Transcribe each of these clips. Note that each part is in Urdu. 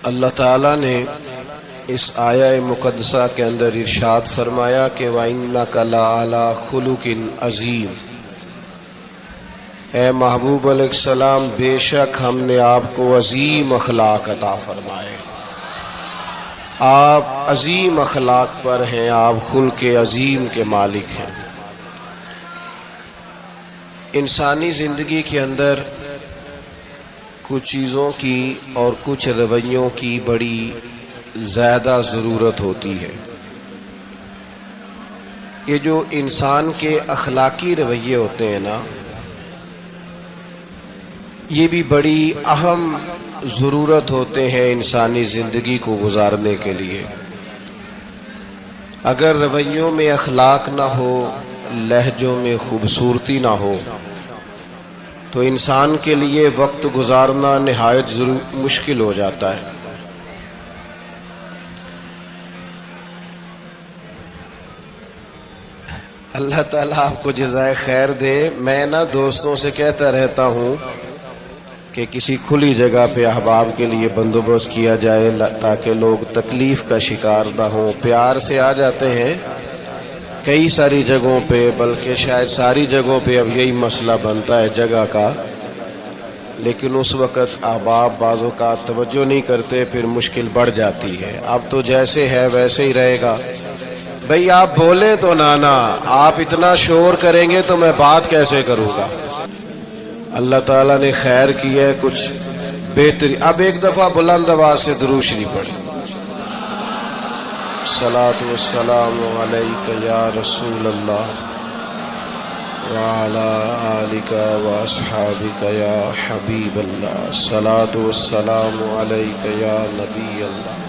اللہ تعالیٰ نے اس آیہ مقدسہ کے اندر ارشاد فرمایا کہ وَإِنَّكَ لَعَلَىٰ خُلُقٍ عَظِيمٍ، اے محبوب علیہ السلام بے شک ہم نے آپ کو عظیم اخلاق عطا فرمائے، آپ عظیم اخلاق پر ہیں، آپ خلق عظیم کے مالک ہیں۔ انسانی زندگی کے اندر کچھ چیزوں کی اور کچھ رویوں کی بڑی زیادہ ضرورت ہوتی ہے۔ یہ جو انسان کے اخلاقی رویے ہوتے ہیں نا، یہ بھی بڑی اہم ضرورت ہوتے ہیں انسانی زندگی کو گزارنے کے لیے۔ اگر رویوں میں اخلاق نہ ہو، لہجوں میں خوبصورتی نہ ہو، تو انسان کے لیے وقت گزارنا نہایت مشکل ہو جاتا ہے۔ اللہ تعالیٰ آپ کو جزائے خیر دے۔ میں دوستوں سے کہتا رہتا ہوں کہ کسی کھلی جگہ پہ احباب کے لیے بندوبست کیا جائے تاکہ لوگ تکلیف کا شکار نہ ہوں۔ پیار سے آ جاتے ہیں کئی ساری جگہوں پہ، بلکہ شاید ساری جگہوں پہ اب یہی مسئلہ بنتا ہے جگہ کا، لیکن اس وقت احباب بعض اوقات توجہ نہیں کرتے، پھر مشکل بڑھ جاتی ہے۔ اب تو جیسے ہے ویسے ہی رہے گا۔ بھئی آپ بولیں تو نانا، آپ اتنا شور کریں گے تو میں بات کیسے کروں گا؟ اللہ تعالیٰ نے خیر کی ہے، کچھ بہتری۔ اب ایک دفعہ بلند آواز سے درود شریف پڑھیں۔ الصلاۃ والسلام علیک یا رسول اللہ وعلی آلک واصحابک یا حبیب اللہ، الصلاۃ والسلام علیک یا نبی اللہ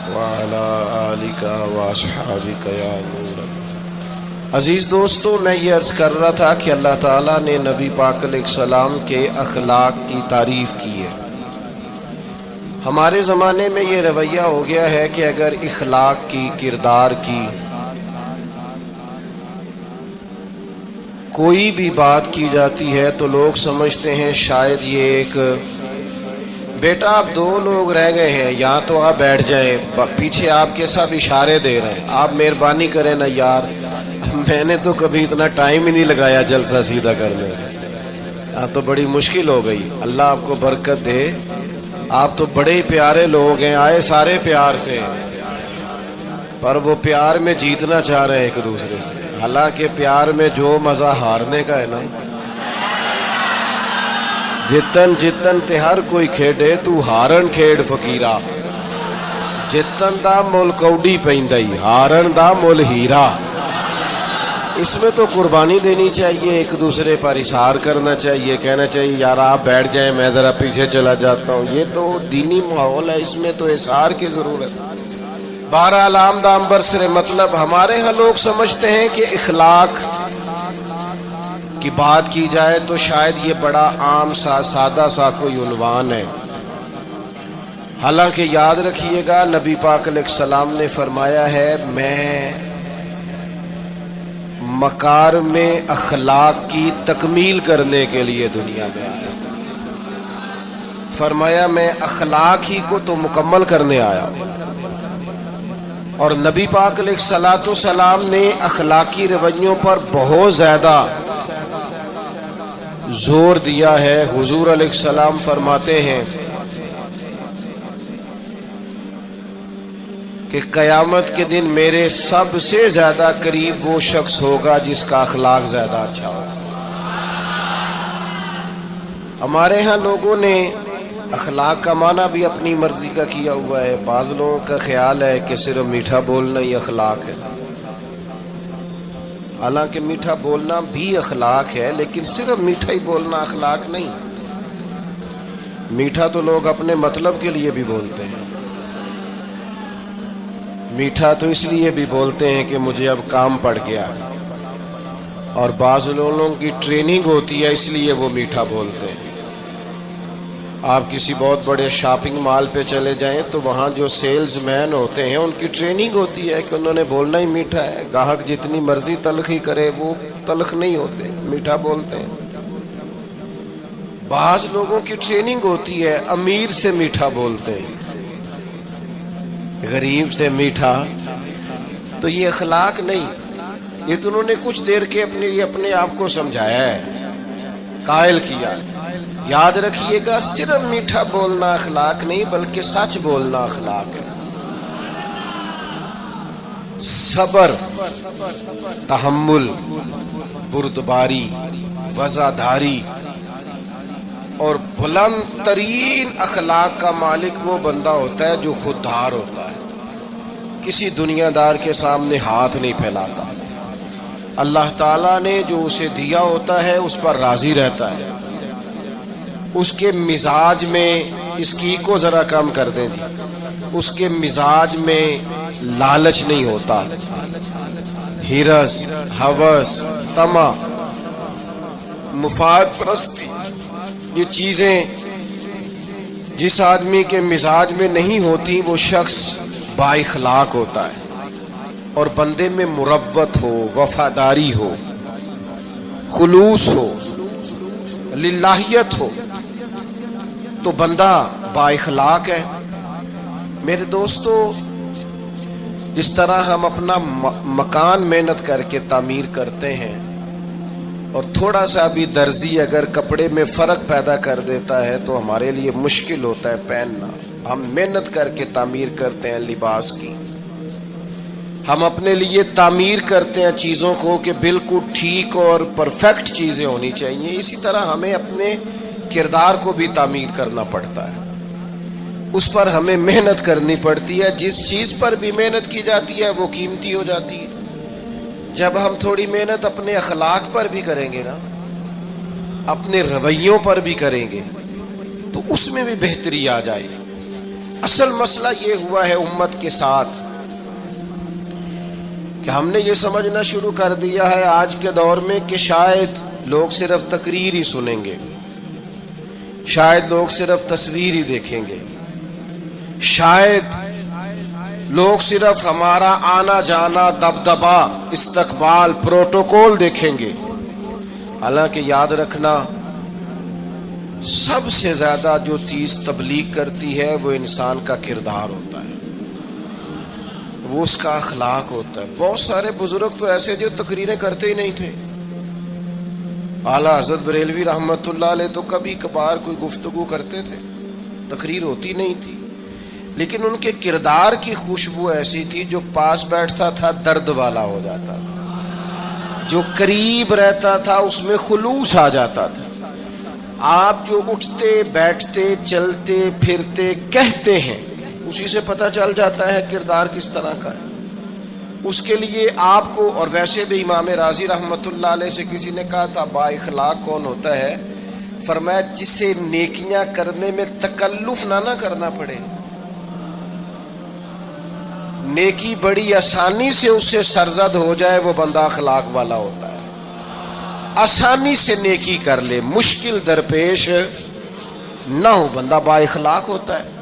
وعلی آلک واصحابک یا نور اللہ۔ عزیز دوستو، میں یہ عرض کر رہا تھا کہ اللہ تعالیٰ نے نبی پاک علیہ السلام کے اخلاق کی تعریف کی ہے۔ ہمارے زمانے میں یہ رویہ ہو گیا ہے کہ اگر اخلاق کی، کردار کی کوئی بھی بات کی جاتی ہے تو لوگ سمجھتے ہیں شاید یہ ایک بیٹا آپ دو لوگ رہ گئے ہیں، یہاں تو آپ بیٹھ جائیں، پیچھے آپ کے ساتھ اشارے دے رہے ہیں، آپ مہربانی کریں نا یار، میں نے تو کبھی اتنا ٹائم ہی نہیں لگایا جلسہ سیدھا کرنے میں، یہاں تو بڑی مشکل ہو گئی۔ اللہ آپ کو برکت دے، آپ تو بڑے ہی پیارے لوگ ہیں، آئے سارے پیار سے، پر وہ پیار میں جیتنا چاہ رہے ہیں ایک دوسرے سے، حالانکہ پیار میں جو مزہ ہارنے کا ہے نا، جتن جتن تے ہر کوئی کھیڈے تو ہارن کھیڈ فقیرا، جتن دا مول کوڈی پیندائی، ہارن دا مول ہیرا۔ اس میں تو قربانی دینی چاہیے، ایک دوسرے پر اظہار کرنا چاہیے، کہنا چاہیے یار آپ بیٹھ جائیں میں ذرا پیچھے چلا جاتا ہوں۔ یہ تو دینی ماحول ہے، اس میں تو اظہار کی ضرورت ہے۔ بہرحال عام دام برسر مطلب ہمارے ہاں لوگ سمجھتے ہیں کہ اخلاق کی بات کی جائے تو شاید یہ بڑا عام سا سادہ سا کوئی عنوان ہے، حالانکہ یاد رکھیے گا نبی پاک علیہ السلام نے فرمایا ہے میں مکارم اخلاق کی تکمیل کرنے کے لیے دنیا میں آیا، فرمایا میں اخلاق ہی کو تو مکمل کرنے آیا ہوں۔ اور نبی پاک علیہ السلام نے اخلاقی رویوں پر بہت زیادہ زور دیا ہے۔ حضور علیہ السلام فرماتے ہیں کہ قیامت کے دن میرے سب سے زیادہ قریب وہ شخص ہوگا جس کا اخلاق زیادہ اچھا ہوگا۔ ہمارے ہاں لوگوں نے اخلاق کا معنی بھی اپنی مرضی کا کیا ہوا ہے۔ بعض لوگوں کا خیال ہے کہ صرف میٹھا بولنا ہی اخلاق ہے، حالانکہ میٹھا بولنا بھی اخلاق ہے، لیکن صرف میٹھا ہی بولنا اخلاق نہیں۔ میٹھا تو لوگ اپنے مطلب کے لیے بھی بولتے ہیں، میٹھا تو اس لیے بھی بولتے ہیں کہ مجھے اب کام پڑ گیا، اور بعض لوگوں کی ٹریننگ ہوتی ہے اس لیے وہ میٹھا بولتے ہیں۔ آپ کسی بہت بڑے شاپنگ مال پہ چلے جائیں تو وہاں جو سیلز مین ہوتے ہیں ان کی ٹریننگ ہوتی ہے کہ انہوں نے بولنا ہی میٹھا ہے، گاہک جتنی مرضی تلخی کرے وہ تلخ نہیں ہوتے، میٹھا بولتے ہیں۔ بعض لوگوں کی ٹریننگ ہوتی ہے، امیر سے میٹھا بولتے ہیں، غریب سے میٹھا، تو یہ اخلاق نہیں، یہ تو انہوں نے کچھ دیر کے اپنے آپ کو سمجھایا ہے، قائل کیا۔ یاد رکھیے گا، صرف میٹھا بولنا اخلاق نہیں بلکہ سچ بولنا اخلاق ہے۔ صبر، تحمل، بردباری، وفاداری اور بلند ترین اخلاق کا مالک وہ بندہ ہوتا ہے جو خوددار ہوتا ہے، کسی دنیا دار کے سامنے ہاتھ نہیں پھیلاتا، اللہ تعالیٰ نے جو اسے دیا ہوتا ہے اس پر راضی رہتا ہے، اس کے مزاج میں، اس کی کو ذرا کم کر دیں جی، اس کے مزاج میں لالچ نہیں ہوتا، ہرس، ہوس، طمع، مفاد پرستی، یہ چیزیں جس آدمی کے مزاج میں نہیں ہوتی وہ شخص با اخلاق ہوتا ہے، اور بندے میں مروت ہو، وفاداری ہو، خلوص ہو، للہیت ہو تو بندہ با اخلاق ہے۔ میرے دوستو، جس طرح ہم اپنا مکان محنت کر کے تعمیر کرتے ہیں، اور تھوڑا سا بھی درزی اگر کپڑے میں فرق پیدا کر دیتا ہے تو ہمارے لیے مشکل ہوتا ہے پہننا، ہم محنت کر کے تعمیر کرتے ہیں لباس کی، ہم اپنے لیے تعمیر کرتے ہیں چیزوں کو کہ بالکل ٹھیک اور پرفیکٹ چیزیں ہونی چاہیے، اسی طرح ہمیں اپنے کردار کو بھی تعمیر کرنا پڑتا ہے، اس پر ہمیں محنت کرنی پڑتی ہے، جس چیز پر بھی محنت کی جاتی ہے وہ قیمتی ہو جاتی ہے۔ جب ہم تھوڑی محنت اپنے اخلاق پر بھی کریں گے نا، اپنے رویوں پر بھی کریں گے تو اس میں بھی بہتری آ جائے گی۔ اصل مسئلہ یہ ہوا ہے امت کے ساتھ کہ ہم نے یہ سمجھنا شروع کر دیا ہے آج کے دور میں کہ شاید لوگ صرف تقریر ہی سنیں گے، شاید لوگ صرف تصویر ہی دیکھیں گے، شاید لوگ صرف ہمارا آنا جانا، دبدبا، استقبال، پروٹوکول دیکھیں گے۔ حالانکہ یاد رکھنا، سب سے زیادہ جو چیز تبلیغ کرتی ہے وہ انسان کا کردار ہوتا ہے، وہ اس کا اخلاق ہوتا ہے۔ بہت سارے بزرگ تو ایسے جو تقریریں کرتے ہی نہیں تھے، اعلیٰ حضرت بریلوی رحمت اللہ علیہ تو کبھی کبھار کوئی گفتگو کرتے تھے، تقریر ہوتی نہیں تھی، لیکن ان کے کردار کی خوشبو ایسی تھی جو پاس بیٹھتا تھا درد والا ہو جاتا تھا، جو قریب رہتا تھا اس میں خلوص آ جاتا تھا۔ آپ جو اٹھتے بیٹھتے چلتے پھرتے کہتے ہیں اسی سے پتہ چل جاتا ہے کردار کس طرح کا ہے۔ اس کے لیے آپ کو، اور ویسے بھی امام راضی رحمت اللہ علیہ سے کسی نے کہا تھا با اخلاق کون ہوتا ہے؟ فرمایا جسے نیکیاں کرنے میں تکلف نہ کرنا پڑے، نیکی بڑی آسانی سے اس سے سرزد ہو جائے، وہ بندہ اخلاق والا ہوتا ہے۔ آسانی سے نیکی کر لے، مشکل درپیش نہ ہو، بندہ با اخلاق ہوتا ہے۔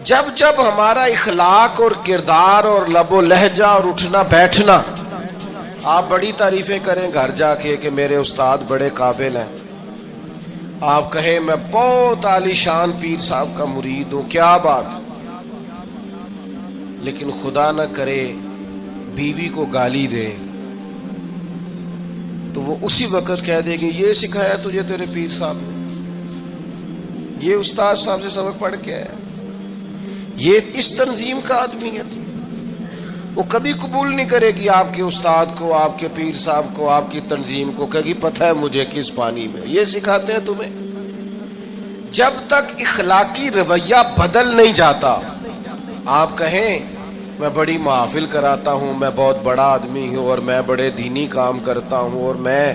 جب جب ہمارا اخلاق اور کردار اور لب و لہجہ اور اٹھنا بیٹھنا، آپ بڑی تعریفیں کریں گھر جا کے کہ میرے استاد بڑے قابل ہیں، آپ کہیں میں بہت عالی شان پیر صاحب کا مرید ہوں، کیا بات، لیکن خدا نہ کرے بیوی کو گالی دے تو وہ اسی وقت کہہ دے گی یہ سکھایا تجھے تیرے پیر صاحب نے، یہ استاد صاحب سے سبق پڑھ کے آیا، یہ اس تنظیم کا آدمی ہے۔ وہ کبھی قبول نہیں کرے گی آپ کے استاد کو، آپ کے پیر صاحب کو، آپ کی تنظیم کو، کہے گی پتہ ہے مجھے کس پانی میں یہ سکھاتے ہیں تمہیں۔ جب تک اخلاقی رویہ بدل نہیں جاتا، آپ کہیں میں بڑی محافل کراتا ہوں، میں بہت بڑا آدمی ہوں اور میں بڑے دینی کام کرتا ہوں اور میں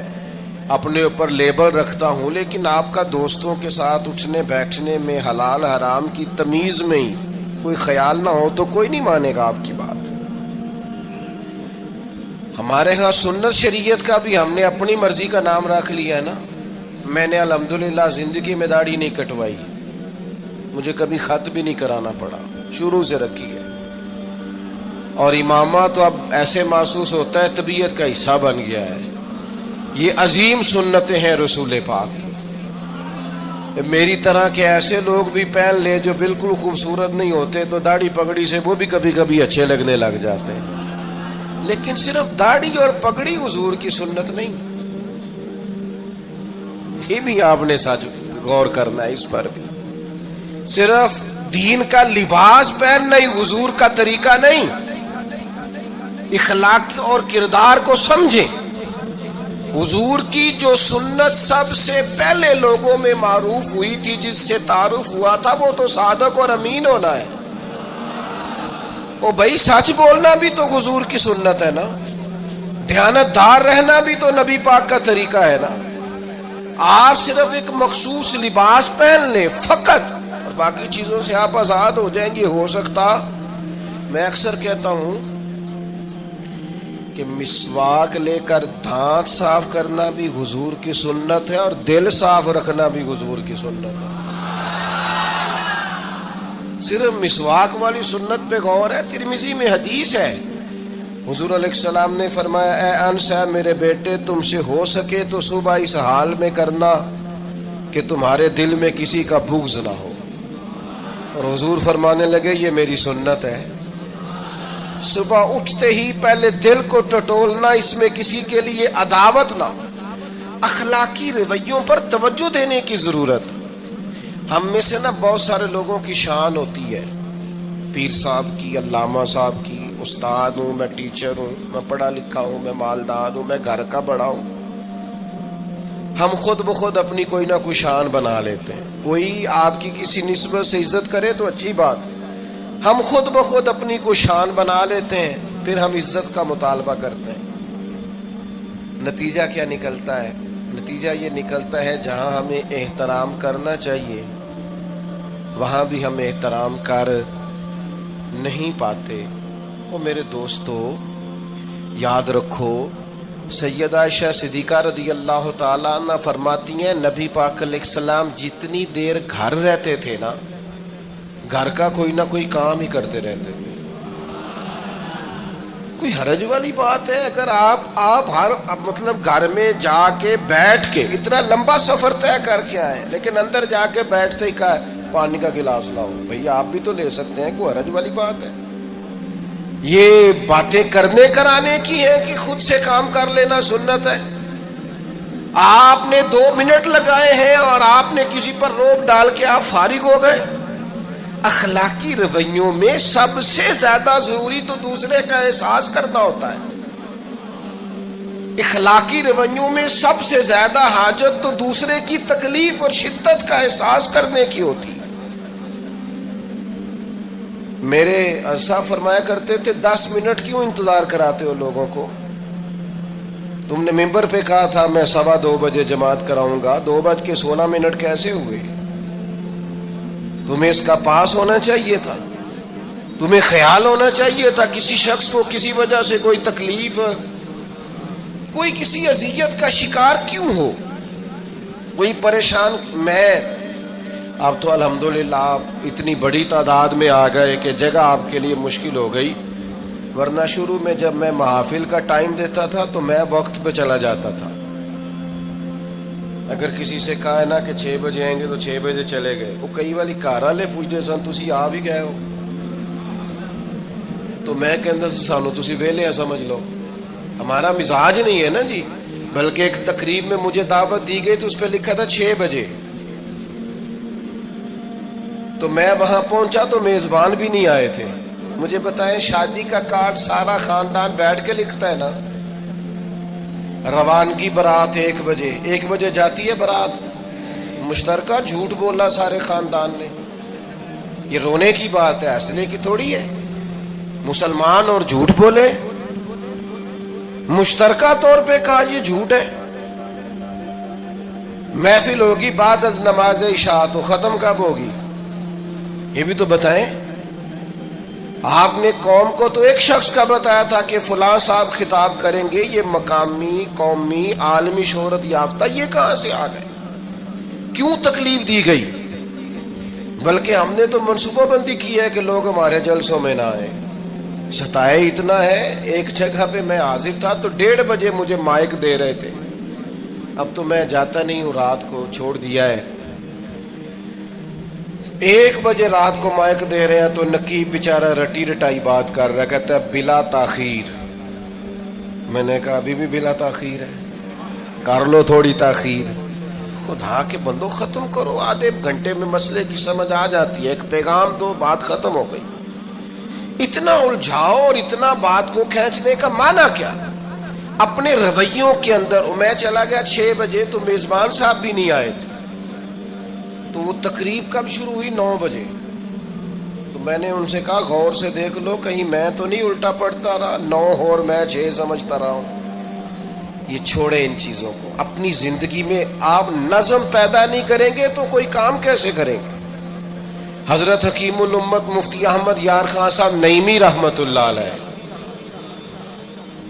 اپنے اوپر لیبل رکھتا ہوں، لیکن آپ کا دوستوں کے ساتھ اٹھنے بیٹھنے میں حلال حرام کی تمیز میں ہی کوئی خیال نہ ہو تو کوئی نہیں مانے گا آپ کی بات۔ ہمارے ہاں سنت شریعت کا بھی ہم نے اپنی مرضی کا نام رکھ لیا ہے نا۔ میں نے الحمدللہ زندگی میں داڑھی نہیں کٹوائی، مجھے کبھی خط بھی نہیں کرانا پڑا، شروع سے رکھی ہے، اور امامہ تو اب ایسے محسوس ہوتا ہے طبیعت کا حصہ بن گیا ہے۔ یہ عظیم سنتیں ہیں رسول پاک کی، میری طرح کے ایسے لوگ بھی پہن لے جو بالکل خوبصورت نہیں ہوتے تو داڑھی پگڑی سے وہ بھی کبھی کبھی اچھے لگنے لگ جاتے ہیں، لیکن صرف داڑھی اور پگڑی حضور کی سنت نہیں، یہ بھی آپ نے سچ غور کرنا ہے اس پر بھی۔ صرف دین کا لباس پہننا ہی حضور کا طریقہ نہیں، اخلاق اور کردار کو سمجھیں۔ حضور کی جو سنت سب سے پہلے لوگوں میں معروف ہوئی تھی، جس سے تعارف ہوا تھا، وہ تو صادق اور امین ہونا ہے۔ او بھائی سچ بولنا بھی تو حضور کی سنت ہے نا، دیانتدار رہنا بھی تو نبی پاک کا طریقہ ہے نا۔ آپ صرف ایک مخصوص لباس پہن لیں فقط اور باقی چیزوں سے آپ آزاد ہو جائیں گے، ہو سکتا۔ میں اکثر کہتا ہوں کہ مسواک لے کر دانت صاف کرنا بھی حضور کی سنت ہے اور دل صاف رکھنا بھی حضور کی سنت ہے۔ صرف مسواک والی سنت پہ غور ہے، ترمذی میں حدیث ہے، حضور علیہ السلام نے فرمایا، اے انس ہے میرے بیٹے، تم سے ہو سکے تو صبح اس حال میں کرنا کہ تمہارے دل میں کسی کا بغض نہ ہو۔ اور حضور فرمانے لگے یہ میری سنت ہے، صبح اٹھتے ہی پہلے دل کو ٹٹولنا، اس میں کسی کے لیے عداوت نہ۔ اخلاقی رویوں پر توجہ دینے کی ضرورت۔ ہم میں سے نا بہت سارے لوگوں کی شان ہوتی ہے، پیر صاحب کی، علامہ صاحب کی، استاد ہوں، میں ٹیچر ہوں، میں پڑھا لکھا ہوں، میں مالدار ہوں، میں گھر کا بڑا ہوں۔ ہم خود بخود اپنی کوئی نہ کوئی شان بنا لیتے ہیں۔ کوئی آپ کی کسی نسبت سے عزت کرے تو اچھی بات، ہم خود بخود اپنی کو شان بنا لیتے ہیں، پھر ہم عزت کا مطالبہ کرتے ہیں۔ نتیجہ کیا نکلتا ہے؟ نتیجہ یہ نکلتا ہے جہاں ہمیں احترام کرنا چاہیے وہاں بھی ہم احترام کر نہیں پاتے۔ اور میرے دوستو یاد رکھو، سیدہ عائشہ صدیقہ رضی اللہ تعالیٰ عنہ فرماتی ہیں، نبی پاک علیہ السلام جتنی دیر گھر رہتے تھے نا، گھر کا کوئی نہ کوئی کام ہی کرتے رہتے تھے۔ کوئی حرج والی بات ہے اگر آپ ہر مطلب گھر میں جا کے بیٹھ کے اتنا لمبا سفر طے کر کے آئے، لیکن اندر جا کے بیٹھتے ہی کہا پانی کا گلاس لاؤ، بھئی آپ بھی تو لے سکتے ہیں، کوئی حرج والی بات ہے؟ یہ باتیں کرنے کرانے کی ہے کہ خود سے کام کر لینا سنت ہے؟ آپ نے 2 منٹ لگائے ہیں اور آپ نے کسی پر روب ڈال کے آپ فارغ ہو گئے۔ اخلاقی رویوں میں سب سے زیادہ ضروری تو دوسرے کا احساس کرنا ہوتا ہے۔ اخلاقی رویوں میں سب سے زیادہ حاجت تو دوسرے کی تکلیف اور شدت کا احساس کرنے کی ہوتی ہے۔ میرے اسا فرمایا کرتے تھے 10 منٹ کیوں انتظار کراتے ہو لوگوں کو؟ تم نے ممبر پہ کہا تھا میں 2:15 بجے جماعت کراؤں گا، 2:16 کیسے ہوئے؟ تمہیں اس کا پاس ہونا چاہیے تھا، تمہیں خیال ہونا چاہیے تھا کسی شخص کو کسی وجہ سے کوئی تکلیف، کوئی کسی اذیت کا شکار کیوں ہو، کوئی پریشان۔ میں اب تو الحمدللہ آپ اتنی بڑی تعداد میں آ گئے کہ جگہ آپ کے لیے مشکل ہو گئی، ورنہ شروع میں جب میں محافل کا ٹائم دیتا تھا تو میں وقت پہ چلا جاتا تھا۔ اگر کسی سے کہا ہے نا کہ 6 بجے آئیں گے تو 6 بجے چلے گئے، وہ کئی والی کار والے پوچھتے سن تسی آ بھی گئے ہو، تو میں کہندا سانو تسی ویلے ہیں سمجھ لو۔ ہمارا مزاج نہیں ہے نا جی، بلکہ ایک تقریب میں مجھے دعوت دی گئی تو اس پہ لکھا تھا 6 بجے، تو میں وہاں پہنچا تو میزبان بھی نہیں آئے تھے۔ مجھے بتائیں شادی کا کارڈ سارا خاندان بیٹھ کے لکھتا ہے نا، روانگی برات 1 بجے، 1 بجے جاتی ہے برات، مشترکہ جھوٹ بولا سارے خاندان نے، یہ رونے کی بات ہے، ہنسنے کی تھوڑی ہے۔ مسلمان اور جھوٹ بولے، مشترکہ طور پہ کہا یہ جھوٹ ہے۔ محفل ہوگی بعد از نماز عشاء، تو ختم کب ہوگی یہ بھی تو بتائیں۔ آپ نے قوم کو تو ایک شخص کا بتایا تھا کہ فلاں صاحب خطاب کریں گے، یہ مقامی، قومی، عالمی شہرت یافتہ، یہ کہاں سے آ گئے؟ کیوں تکلیف دی گئی؟ بلکہ ہم نے تو منصوبہ بندی کی ہے کہ لوگ ہمارے جلسوں میں نہ آئیں۔ ستائے اتنا ہے، ایک جگہ پہ میں حاضر تھا تو 1:30 بجے مجھے مائک دے رہے تھے، اب تو میں جاتا نہیں ہوں، رات کو چھوڑ دیا ہے، 1 بجے رات کو مائک دے رہے ہیں تو نقیب بیچارہ رٹی رٹائی بات کر رہا ہے، کہتا ہے بلا تاخیر۔ میں نے کہا ابھی بھی بلا تاخیر ہے، کر لو تھوڑی تاخیر۔ خدا کے بندو ختم کرو، آدھے گھنٹے میں مسئلے کی سمجھ آ جاتی ہے، ایک پیغام دو، بات ختم ہو گئی۔ اتنا الجھاؤ اور اتنا بات کو کھینچنے کا معنی کیا؟ اپنے رویوں کے اندر۔ میں چلا گیا 6 بجے تو میزبان صاحب بھی نہیں آئے تھے، تو وہ تقریب کب شروع ہوئی؟ 9 بجے۔ تو میں نے ان سے کہا غور سے دیکھ لو کہیں میں تو نہیں الٹا پڑتا رہا، 9 اور میں 6 سمجھتا رہا ہوں۔ یہ چھوڑے ان چیزوں کو۔ اپنی زندگی میں آپ نظم پیدا نہیں کریں گے تو کوئی کام کیسے کریں گے؟ حضرت حکیم الامت مفتی احمد یار خان صاحب نعیمی رحمت اللہ علیہ،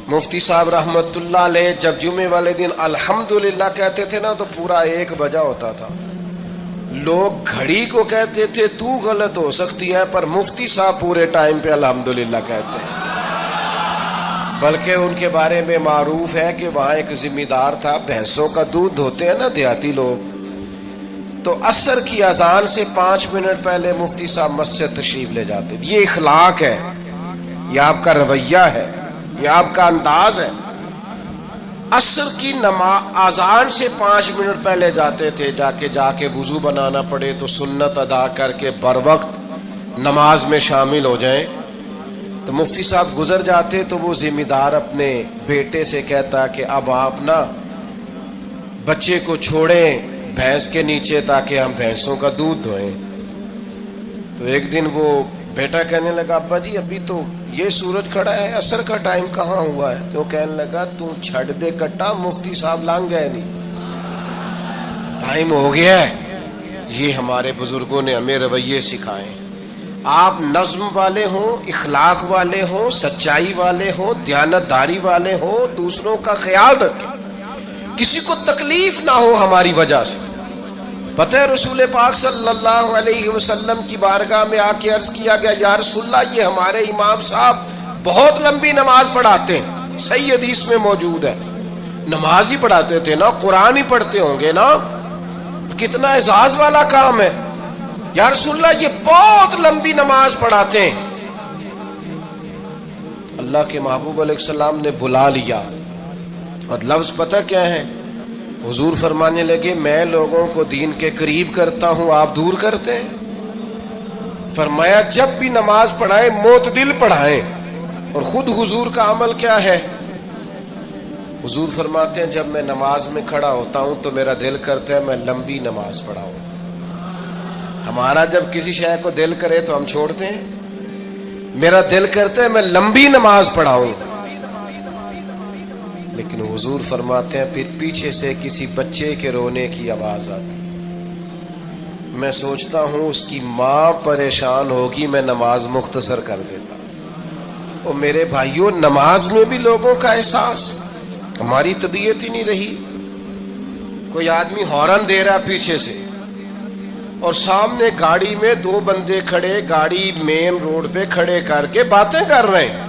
مفتی صاحب رحمت اللہ علیہ جب جمعے والے دن الحمدللہ کہتے تھے نا تو پورا 1 بجا ہوتا تھا۔ لوگ گھڑی کو کہتے تھے تو غلط ہو سکتی ہے، پر مفتی صاحب پورے ٹائم پہ الحمدللہ کہتے ہیں۔ بلکہ ان کے بارے میں معروف ہے کہ وہاں ایک ذمہ دار تھا، بھینسوں کا دودھ دھوتے ہیں نا دیہاتی لوگ، تو عصر کی اذان سے 5 منٹ پہلے مفتی صاحب مسجد تشریف لے جاتے۔ یہ اخلاق ہے، یہ آپ کا رویہ ہے، یہ آپ کا انداز ہے۔ عصر کی اذان سے 5 منٹ پہلے جاتے تھے، جا کے وضو بنانا پڑے تو سنت ادا کر کے بر وقت نماز میں شامل ہو جائیں۔ تو مفتی صاحب گزر جاتے تو وہ ذمہ دار اپنے بیٹے سے کہتا کہ اب آپ نا بچے کو چھوڑیں بھینس کے نیچے تاکہ ہم بھینسوں کا دودھ دھوئیں۔ تو ایک دن وہ بیٹا کہنے لگا ابا جی ابھی تو یہ سورج کھڑا ہے، عصر کا ٹائم کہاں ہوا ہے؟ تو کہنے لگا تو چھڑ دے کٹا، مفتی صاحب لانگ گئے نہیں، ٹائم ہو گیا ہے۔ یہ ہمارے بزرگوں نے ہمیں رویے سکھائے۔ آپ نظم والے ہوں، اخلاق والے ہوں، سچائی والے ہوں، دیانتداری والے ہوں، دوسروں کا خیال رکھیں، کسی کو تکلیف نہ ہو ہماری وجہ سے۔ پتہ ہے رسول پاک صلی اللہ علیہ وسلم کی بارگاہ میں آ کے عرض کیا گیا یا رسول اللہ یہ ہمارے امام صاحب بہت لمبی نماز پڑھاتے ہیں، صحیح حدیث میں موجود ہے، نماز ہی پڑھاتے تھے نا، قرآن ہی پڑھتے ہوں گے نا، کتنا اعزاز والا کام ہے۔ یا رسول اللہ یہ بہت لمبی نماز پڑھاتے ہیں۔ اللہ کے محبوب علیہ السلام نے بلا لیا، اور لفظ پتہ کیا ہے؟ حضور فرمانے لگے میں لوگوں کو دین کے قریب کرتا ہوں، آپ دور کرتے ہیں۔ فرمایا جب بھی نماز پڑھائیں معتدل پڑھائیں۔ اور خود حضور کا عمل کیا ہے؟ حضور فرماتے ہیں جب میں نماز میں کھڑا ہوتا ہوں تو میرا دل کرتا ہے میں لمبی نماز پڑھاؤں۔ ہمارا جب کسی شے کو دل کرے تو ہم چھوڑتے ہیں، میرا دل کرتا ہے میں لمبی نماز پڑھاؤں۔ لیکن حضور فرماتے ہیں پھر پیچھے سے کسی بچے کے رونے کی آواز آتی، میں سوچتا ہوں اس کی ماں پریشان ہوگی، میں نماز مختصر کر دیتا۔ اور میرے بھائیوں نماز میں بھی لوگوں کا احساس، ہماری طبیعت ہی نہیں رہی۔ کوئی آدمی ہارن دے رہا پیچھے سے اور سامنے گاڑی میں 2 بندے کھڑے، گاڑی مین روڈ پہ کھڑے کر کے باتیں کر رہے ہیں،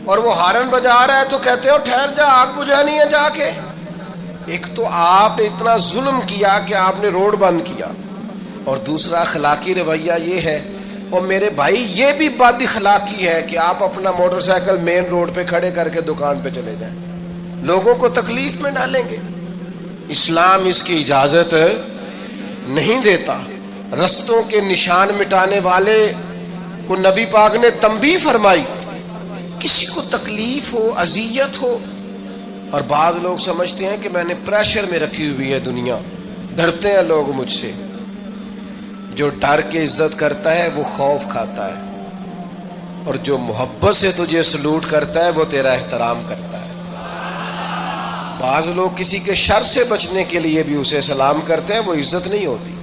اور وہ ہارن بجا رہا ہے تو کہتے ہو ٹھہر جا، آگ بجھانی ہے جا کے۔ ایک تو آپ نے اتنا ظلم کیا کہ آپ نے روڈ بند کیا، اور دوسرا اخلاقی رویہ یہ ہے، اور میرے بھائی یہ بھی بد اخلاقی ہے کہ آپ اپنا موٹر سائیکل مین روڈ پہ کھڑے کر کے دکان پہ چلے جائیں، لوگوں کو تکلیف میں ڈالیں گے۔ اسلام اس کی اجازت نہیں دیتا۔ رستوں کے نشان مٹانے والے کو نبی پاک نے تنبیہ فرمائی، کسی کو تکلیف ہو، اذیت ہو، اور بعض لوگ سمجھتے ہیں کہ میں نے پریشر میں رکھی ہوئی ہے دنیا، ڈرتے ہیں لوگ مجھ سے۔ جو ڈر کے عزت کرتا ہے وہ خوف کھاتا ہے، اور جو محبت سے تجھے سلوٹ کرتا ہے وہ تیرا احترام کرتا ہے۔ بعض لوگ کسی کے شر سے بچنے کے لیے بھی اسے سلام کرتے ہیں، وہ عزت نہیں ہوتی،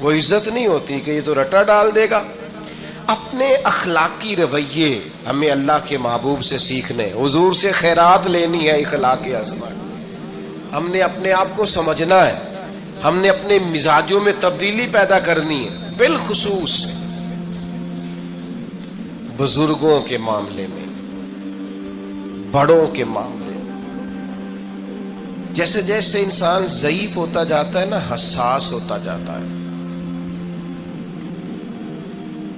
وہ عزت نہیں ہوتی کہ یہ تو رٹا ڈال دے گا۔ اپنے اخلاقی رویے ہمیں اللہ کے محبوب سے سیکھنے، حضور سے خیرات لینی ہے، اخلاق حسنہ۔ ہم نے اپنے آپ کو سمجھنا ہے، ہم نے اپنے مزاجوں میں تبدیلی پیدا کرنی ہے، بالخصوص بزرگوں کے معاملے میں، بڑوں کے معاملے میں۔ جیسے جیسے انسان ضعیف ہوتا جاتا ہے نا، حساس ہوتا جاتا ہے،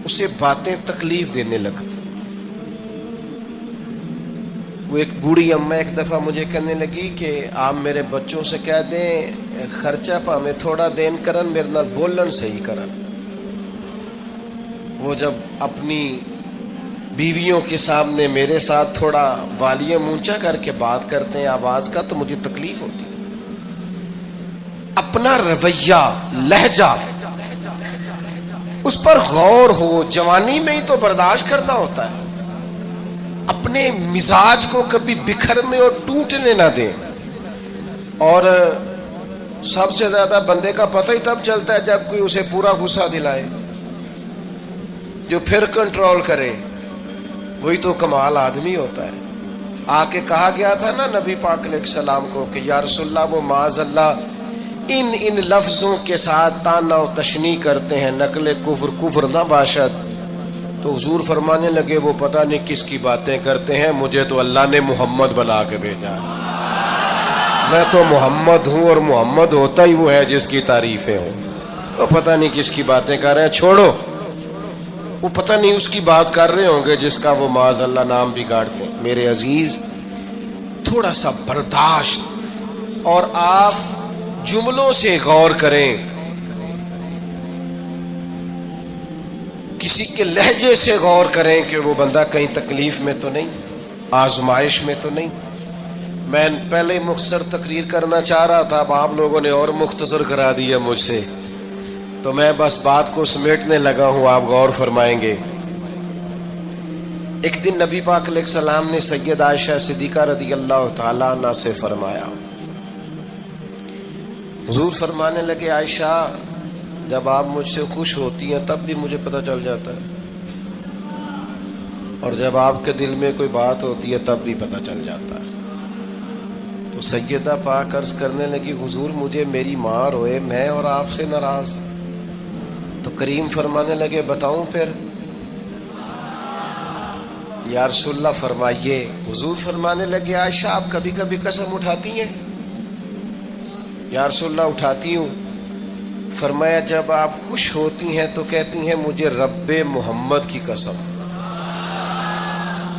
اسے باتیں تکلیف دینے لگتی۔ وہ ایک بوڑھی اماں ایک دفعہ مجھے کہنے لگی کہ آپ میرے بچوں سے کہہ دیں خرچہ پا میں تھوڑا دین کرن، میرے نال بولن صحیح کرن۔ وہ جب اپنی بیویوں کے سامنے میرے ساتھ تھوڑا والیوم اونچا کر کے بات کرتے ہیں آواز کا تو مجھے تکلیف ہوتی۔ اپنا رویہ، لہجہ، اس پر غور ہو، جوانی میں ہی تو برداشت کرنا ہوتا ہے۔ اپنے مزاج کو کبھی بکھرنے اور ٹوٹنے نہ دیں۔ اور سب سے زیادہ بندے کا پتہ ہی تب چلتا ہے جب کوئی اسے پورا غصہ دلائے، جو پھر کنٹرول کرے، وہی تو کمال آدمی ہوتا ہے۔ آ کے کہا گیا تھا نا نبی پاک علیہ السلام کو کہ یا رسول اللہ وہ معاذ اللہ ان لفظوں کے ساتھ تانا و تشنیع کرتے ہیں، نقل کفر نہ باشد۔ تو حضور فرمانے لگے وہ پتہ نہیں کس کی باتیں کرتے ہیں، مجھے تو اللہ نے محمد بنا کے بھیجا، میں تو محمد ہوں، اور محمد ہوتا ہی وہ ہے جس کی تعریفیں ہوں۔ تو پتہ نہیں کس کی باتیں کر رہے ہیں، چھوڑو، وہ پتہ نہیں اس کی بات کر رہے ہوں گے جس کا وہ معاذ اللہ نام بگاڑتے ہیں۔ میرے عزیز، تھوڑا سا برداشت، اور آپ جملوں سے غور کریں، کسی کے لہجے سے غور کریں کہ وہ بندہ کہیں تکلیف میں تو نہیں، آزمائش میں تو نہیں۔ میں پہلے مختصر تقریر کرنا چاہ رہا تھا، اب آپ لوگوں نے اور مختصر کرا دیا مجھ سے، تو میں بس بات کو سمیٹنے لگا ہوں، آپ غور فرمائیں گے۔ ایک دن نبی پاک علیہ السلام نے سید عائشہ صدیقہ رضی اللہ تعالیٰ عنہ سے فرمایا، حضور فرمانے لگے عائشہ جب آپ مجھ سے خوش ہوتی ہیں تب بھی مجھے پتہ چل جاتا ہے، اور جب آپ کے دل میں کوئی بات ہوتی ہے تب بھی پتہ چل جاتا ہے۔ تو سیدہ پاک عرض کرنے لگی حضور مجھے میری ماں روئے، میں اور آپ سے ناراض؟ تو کریم فرمانے لگے بتاؤں پھر؟ یا رسول اللہ فرمائیے۔ حضور فرمانے لگے عائشہ آپ کبھی کبھی قسم اٹھاتی ہیں؟ یا رسول اللہ اٹھاتی ہوں۔ فرمایا جب آپ خوش ہوتی ہیں تو کہتی ہیں مجھے رب محمد کی قسم،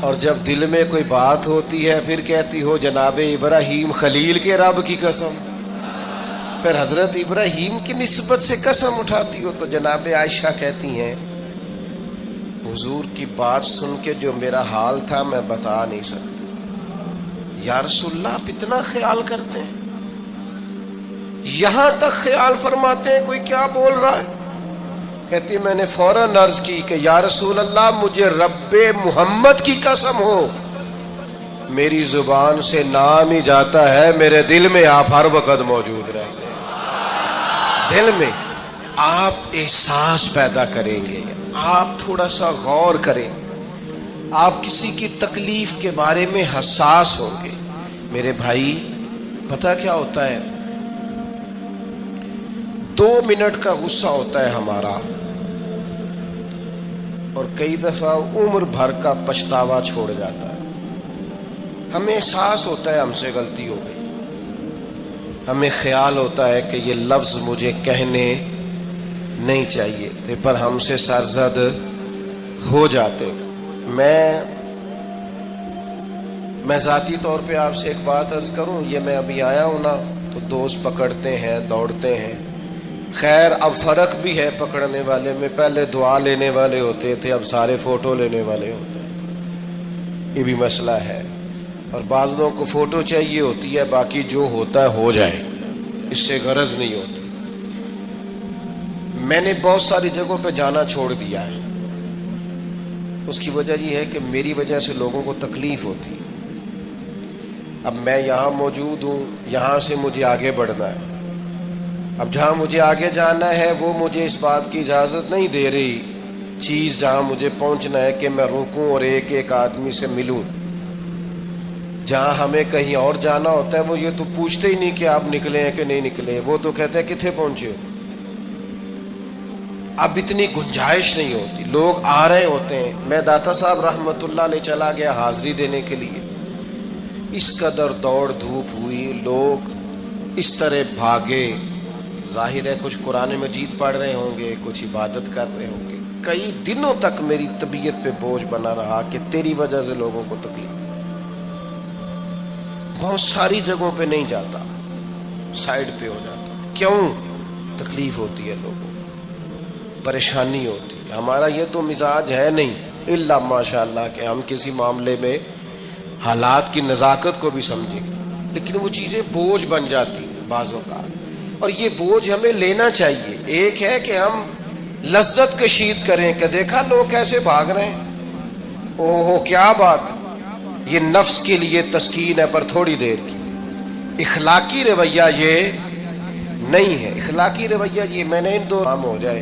اور جب دل میں کوئی بات ہوتی ہے پھر کہتی ہو جناب ابراہیم خلیل کے رب کی قسم، پھر حضرت ابراہیم کی نسبت سے قسم اٹھاتی ہو۔ تو جناب عائشہ کہتی ہیں حضور کی بات سن کے جو میرا حال تھا میں بتا نہیں سکتی۔ یا رسول اللہ آپ اتنا خیال کرتے ہیں؟ یہاں تک خیال فرماتے ہیں کوئی کیا بول رہا ہے؟ کہتی میں نے فوراً عرض کی کہ یا رسول اللہ مجھے رب محمد کی قسم ہو، میری زبان سے نام ہی جاتا ہے، میرے دل میں آپ ہر وقت موجود رہتے ہیں۔ دل میں آپ احساس پیدا کریں گے، آپ تھوڑا سا غور کریں، آپ کسی کی تکلیف کے بارے میں حساس ہوں گے۔ میرے بھائی پتہ کیا ہوتا ہے، 2 منٹ کا غصہ ہوتا ہے ہمارا، اور کئی دفعہ عمر بھر کا پچھتاوا چھوڑ جاتا ہے۔ ہمیں احساس ہوتا ہے ہم سے غلطی ہو گئی، ہمیں خیال ہوتا ہے کہ یہ لفظ مجھے کہنے نہیں چاہیے تھے، پر ہم سے سرزد ہو جاتے۔ میں ذاتی طور پہ آپ سے ایک بات عرض کروں، یہ میں ابھی آیا ہوں نا تو دوست پکڑتے ہیں، دوڑتے ہیں، خیر اب فرق بھی ہے پکڑنے والے میں، پہلے دعا لینے والے ہوتے تھے، اب سارے فوٹو لینے والے ہوتے ہیں، یہ بھی مسئلہ ہے۔ اور بعض لوگوں کو فوٹو چاہیے ہوتی ہے، باقی جو ہوتا ہے ہو جائے، اس سے غرض نہیں ہوتی۔ میں نے بہت ساری جگہوں پہ جانا چھوڑ دیا ہے، اس کی وجہ یہ ہے کہ میری وجہ سے لوگوں کو تکلیف ہوتی ہے۔ اب میں یہاں موجود ہوں، یہاں سے مجھے آگے بڑھنا ہے، اب جہاں مجھے آگے جانا ہے وہ مجھے اس بات کی اجازت نہیں دے رہی چیز جہاں مجھے پہنچنا ہے کہ میں رکوں اور ایک ایک آدمی سے ملوں۔ جہاں ہمیں کہیں اور جانا ہوتا ہے وہ یہ تو پوچھتے ہی نہیں کہ آپ نکلے ہیں کہ نہیں نکلے، وہ تو کہتے ہیں کتنے پہنچے ہو۔ اب اتنی گنجائش نہیں ہوتی، لوگ آ رہے ہوتے ہیں۔ میں داتا صاحب رحمت اللہ علیہ چلا گیا حاضری دینے کے لیے، اس قدر دوڑ دھوپ ہوئی، لوگ اس طرح بھاگے. ظاہر ہے کچھ قرآن مجید پڑھ رہے ہوں گے, کچھ عبادت کر رہے ہوں گے. کئی دنوں تک میری طبیعت پہ بوجھ بنا رہا کہ تیری وجہ سے لوگوں کو تکلیف. بہت ساری جگہوں پہ نہیں جاتا, سائڈ پہ ہو جاتا. کیوں؟ تکلیف ہوتی ہے لوگوں کو, پریشانی ہوتی ہے. ہمارا یہ تو مزاج ہے نہیں الا ماشاء اللہ کہ ہم کسی معاملے میں حالات کی نزاکت کو بھی سمجھیں گے, لیکن وہ چیزیں بوجھ بن جاتی ہیں بعض اوقات, اور یہ بوجھ ہمیں لینا چاہیے. ایک ہے کہ ہم لذت کشید کریں کہ دیکھا لوگ کیسے بھاگ رہے ہیں, اوہ کیا بات, یہ نفس کے لیے تسکین ہے پر تھوڑی دیر کی. اخلاقی رویہ یہ نہیں ہے. اخلاقی رویہ یہ میں نے ان دو کام ہو جائے,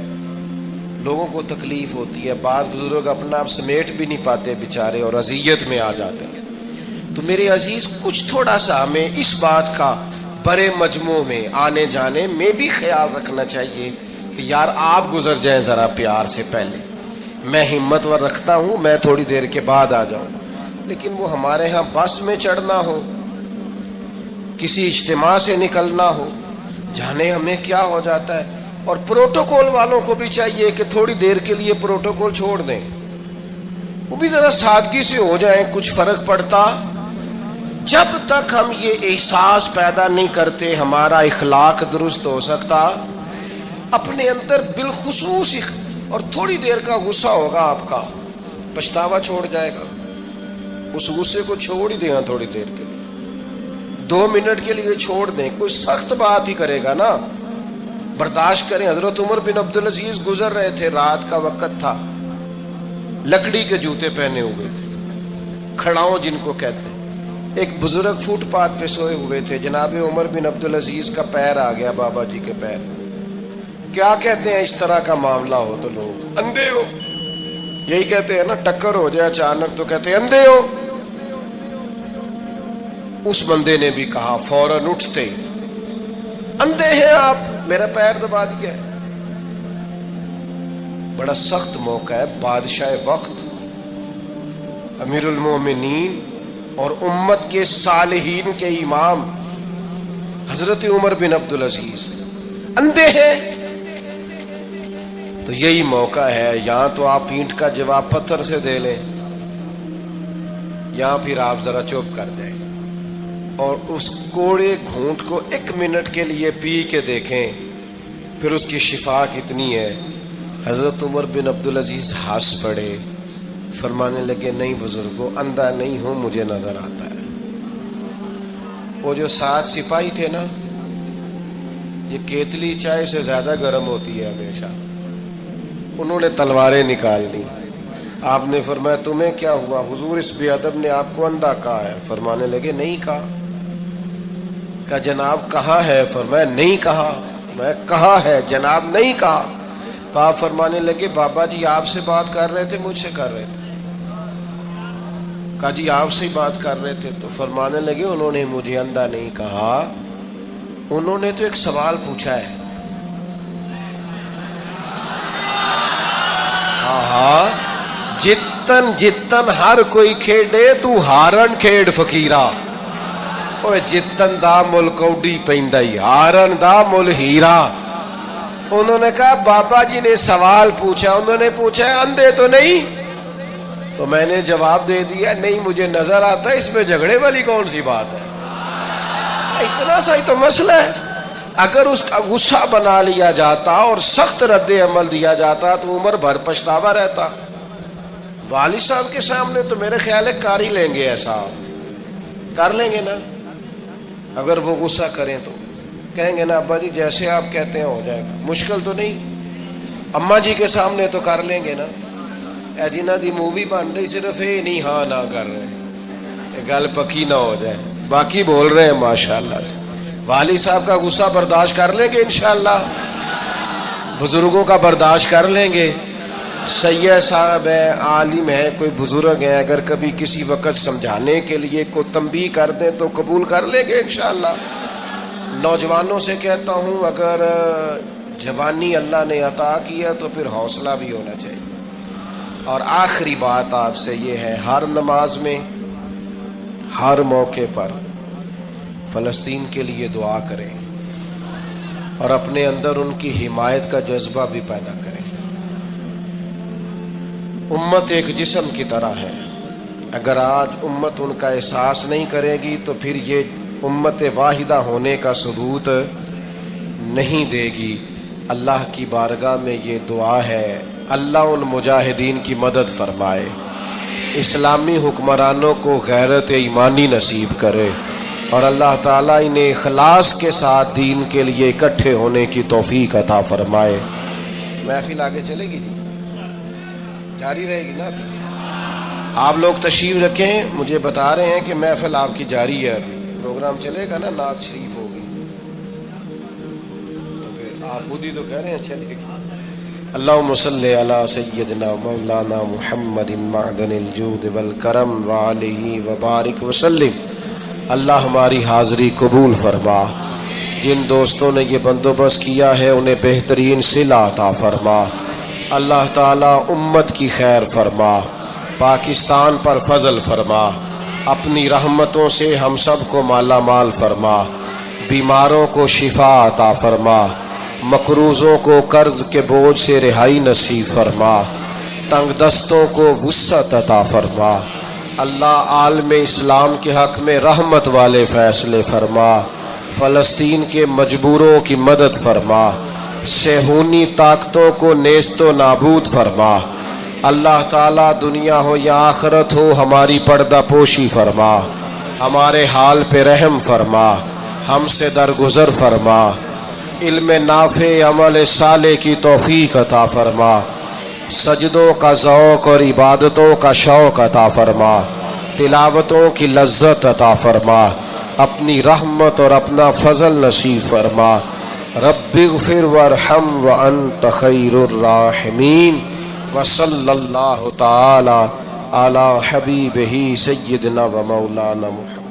لوگوں کو تکلیف ہوتی ہے. بعض بزرگ اپنا آپ سمیٹ بھی نہیں پاتے بیچارے اور اذیت میں آ جاتے ہیں. تو میرے عزیز کچھ تھوڑا سا ہمیں اس بات کا بڑے مجموع میں آنے جانے میں بھی خیال رکھنا چاہیے کہ یار آپ گزر جائیں ذرا پیار سے پہلے. میں ہمت ور رکھتا ہوں, میں تھوڑی دیر کے بعد آ جاؤں, لیکن وہ ہمارے ہاں بس میں چڑھنا ہو, کسی اجتماع سے نکلنا ہو, جانے ہمیں کیا ہو جاتا ہے. اور پروٹوکول والوں کو بھی چاہیے کہ تھوڑی دیر کے لیے پروٹوکول چھوڑ دیں, وہ بھی ذرا سادگی سے ہو جائیں. کچھ فرق پڑتا جب تک ہم یہ احساس پیدا نہیں کرتے ہمارا اخلاق درست ہو سکتا. اپنے اندر بالخصوص اور تھوڑی دیر کا غصہ ہوگا آپ کا, پچھتاوا چھوڑ جائے گا. اس غصے کو چھوڑ ہی دیں تھوڑی دیر کے لیے, 2 منٹ کے لیے چھوڑ دیں. کوئی سخت بات ہی کرے گا نا, برداشت کریں. حضرت عمر بن عبدالعزیز گزر رہے تھے, رات کا وقت تھا, لکڑی کے جوتے پہنے ہوئے تھے, کھڑاؤں جن کو کہتے ہیں. ایک بزرگ فٹ پاتھ پہ سوئے ہوئے تھے. جناب عمر بن عبدالعزیز کا پیر آ گیا, بابا جی کے پیر. کیا کہتے ہیں اس طرح کا معاملہ ہو تو لوگ اندھے ہو, یہی کہتے ہیں نا. ٹکر ہو جائے اچانک تو کہتے ہیں اندھے ہو. اس بندے نے بھی کہا فوراً اٹھتے, اندھے ہیں آپ, میرا پیر دبا دیا ہے. بڑا سخت موقع ہے. بادشاہ وقت, امیر المومنین اور امت کے صالحین کے امام حضرت عمر بن عبدالعزیز اندھے ہیں. تو یہی موقع ہے, یہاں تو آپ اینٹ کا جواب پتھر سے دے لیں, یہاں پھر آپ ذرا چپ کر جائیں اور اس کوڑے گھونٹ کو 1 منٹ کے لیے پی کے دیکھیں, پھر اس کی شفا کتنی ہے. حضرت عمر بن عبدالعزیز ہنس پڑے, فرمانے لگے نہیں بزرگوں, اندھا نہیں ہوں, مجھے نظر آتا ہے. وہ جو 7 سپاہی تھے نا, یہ کیتلی چائے سے زیادہ گرم ہوتی ہے ہمیشہ, انہوں نے تلواریں نکال لی. آپ نے فرمایا تمہیں کیا ہوا؟ حضور اس بے ادب نے آپ کو اندھا کہا ہے. فرمانے لگے نہیں کہا. کہا جناب کہا ہے. فرمایا نہیں کہا. میں کہا ہے جناب, نہیں کہا. تو آپ فرمانے لگے بابا جی آپ سے بات کر رہے تھے مجھ سے کر رہے تھے؟ کہا جی آپ سے ہی بات کر رہے تھے. تو فرمانے لگے انہوں نے مجھے اندھا نہیں کہا, انہوں نے تو ایک سوال پوچھا ہے. جتن جتن ہر کوئی کھیڈے تو ہارن کھیڈ فقیرا. اوے جتن دا مل کوڈی پیندائی, ہارن دا مل ہیرا. انہوں نے کہا بابا جی نے سوال پوچھا, انہوں نے پوچھا اندھے تو نہیں؟ تو میں نے جواب دے دیا نہیں مجھے نظر آتا ہے. اس میں جھگڑے والی کون سی بات ہے؟ اتنا سا ہی تو مسئلہ ہے. اگر اس کا غصہ بنا لیا جاتا اور سخت رد عمل دیا جاتا تو عمر بھر پچھتاوا رہتا. والد صاحب کے سامنے تو میرے خیال ہے کر ہی لیں گے, ایسا کر لیں گے نا. اگر وہ غصہ کریں تو کہیں گے نا ابا جی جیسے آپ کہتے ہیں ہو جائے گا, مشکل تو نہیں. اماں جی کے سامنے تو کر لیں گے نا. اے جنہ دی مووی بن رہی صرف یہ نہیں ہاں نہ کر رہے, گل پکی نہ ہو جائے, باقی بول رہے ہیں ماشاءاللہ سے. والد صاحب کا غصہ برداشت کر لیں گے انشاءاللہ, بزرگوں کا برداشت کر لیں گے. سید صاحب ہے, عالم ہے, کوئی بزرگ ہیں, اگر کبھی کسی وقت سمجھانے کے لیے کو تنبیہ کر دیں تو قبول کر لیں گے انشاءاللہ. نوجوانوں سے کہتا ہوں اگر جوانی اللہ نے عطا کیا تو پھر حوصلہ بھی ہونا چاہیے. اور آخری بات آپ سے یہ ہے, ہر نماز میں ہر موقع پر فلسطین کے لیے دعا کریں اور اپنے اندر ان کی حمایت کا جذبہ بھی پیدا کریں۔ امت ایک جسم کی طرح ہے، اگر آج امت ان کا احساس نہیں کرے گی تو پھر یہ امت واحدہ ہونے کا ثبوت نہیں دے گی۔ اللہ کی بارگاہ میں یہ دعا ہے، اللہ ان مجاہدین کی مدد فرمائے، اسلامی حکمرانوں کو غیرت ایمانی نصیب کرے، اور اللہ تعالیٰ انہیں اخلاص کے ساتھ دین کے لیے اکٹھے ہونے کی توفیق عطا فرمائے۔ محفل آگے چلے گی جی، جاری رہے گی نا؟ آپ لوگ تشریف رکھیں، مجھے بتا رہے ہیں کہ محفل آپ کی جاری ہے، ابھی پروگرام چلے گا نا، نعت شریف ہوگی، پھر آپ خود ہی تو کہہ رہے ہیں چلے گی۔ اللہم صلی علی سیدنا مولانا محمد معدن الجود والکرم وعلیہ وبارک وسلم۔ اللہ ہماری حاضری قبول فرما، جن دوستوں نے یہ بندوبست کیا ہے انہیں بہترین صلہ عطا فرما، اللہ تعالیٰ امت کی خیر فرما، پاکستان پر فضل فرما، اپنی رحمتوں سے ہم سب کو مالا مال فرما، بیماروں کو شفا عطا فرما، مقروضوں کو قرض کے بوجھ سے رہائی نصیب فرما، تنگ دستوں کو وسعت عطا فرما، اللہ عالم اسلام کے حق میں رحمت والے فیصلے فرما، فلسطین کے مجبوروں کی مدد فرما، صہیونی طاقتوں کو نیست و نابود فرما، اللہ تعالیٰ دنیا ہو یا آخرت ہو ہماری پردہ پوشی فرما، ہمارے حال پہ رحم فرما، ہم سے درگزر فرما، علم نافع عمل صالح کی توفیق عطا فرما، سجدوں کا ذوق اور عبادتوں کا شوق عطا فرما، تلاوتوں کی لذت عطا فرما، اپنی رحمت اور اپنا فضل نصیب فرما۔ رب اغفر وارحم وانت خیر الراحمین، وصلی اللہ تعالی علی حبیبہ سیدنا و مولانا محمد۔